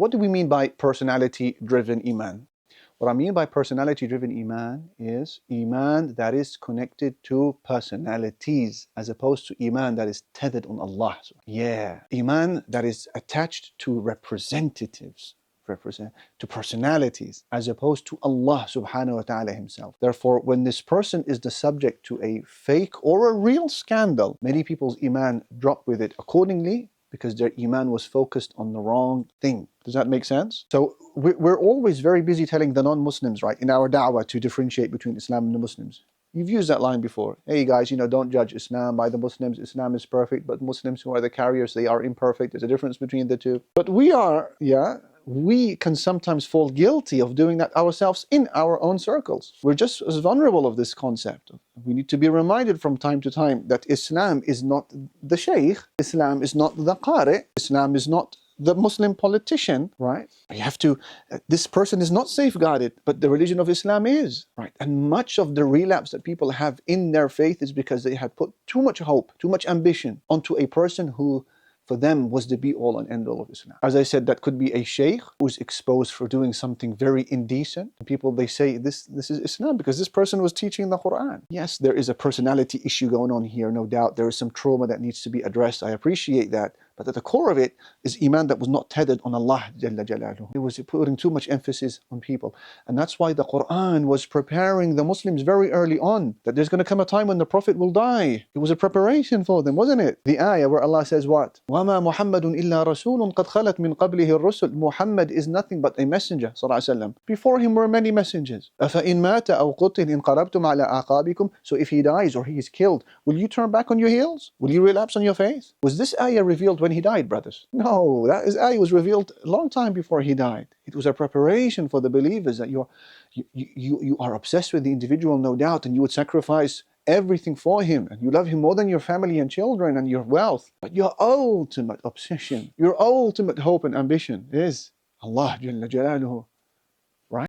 What do we mean by personality-driven Iman? What I mean by personality-driven Iman is Iman that is connected to personalities as opposed to Iman that is tethered on Allah. Yeah, Iman that is attached to representatives, to personalities as opposed to Allah subhanahu wa ta'ala himself. Therefore, when this person is the subject to a fake or a real scandal, many people's Iman drop with it accordingly, because their Iman was focused on the wrong thing. Does that make sense? So we're always very busy telling the non-Muslims, right, in our da'wah to differentiate between Islam and the Muslims. You've used that line before. Hey guys, don't judge Islam by the Muslims. Islam is perfect, but Muslims who are the carriers, they are imperfect. There's a difference between the two. But we can sometimes fall guilty of doing that ourselves in our own circles. We're just as vulnerable of this concept. We need to be reminded from time to time that Islam is not the Shaykh, Islam is not the Qari, Islam is not the Muslim politician, right? You have to, this person is not safeguarded, but the religion of Islam is, right? And much of the relapse that people have in their faith is because they had put too much hope, too much ambition onto a person who for them was the be-all and end-all of Islam. As I said, that could be a sheikh who's exposed for doing something very indecent. People, they say this is Islam because this person was teaching the Quran. Yes, there is a personality issue going on here, no doubt. There is some trauma that needs to be addressed. I appreciate that. But at the core of it is Iman that was not tethered on Allah Jalla Jalaluhu. It was putting too much emphasis on people. And that's why the Quran was preparing the Muslims very early on, that there's going to come a time when the Prophet will die. It was a preparation for them, wasn't it? The ayah where Allah says what? وَمَا مُحَمَّدٌ إِلَّا رَسُولٌ قَدْ خَلَتْ مِنْ قَبْلِهِ الرُّسُلُ. Muhammad is nothing but a messenger, sallallahu alaihi wasallam. Before him were many messengers. أَفَإِنْ مَاتَ أَوْ قُتِلْ إِنْ قَلَبْتُمْ عَلَىٰ أَعْقَابِكُمْ. So if he dies or he is killed, will you turn back on your heels? Will you relapse on your faith? Was this ayah revealed when he died, brothers? No, that ayah was revealed a long time before he died. It was a preparation for the believers that you are obsessed with the individual, no doubt, and you would sacrifice everything for him, and you love him more than your family and children and your wealth. But your ultimate obsession, your ultimate hope and ambition is Allah Jalla Jalaluhu.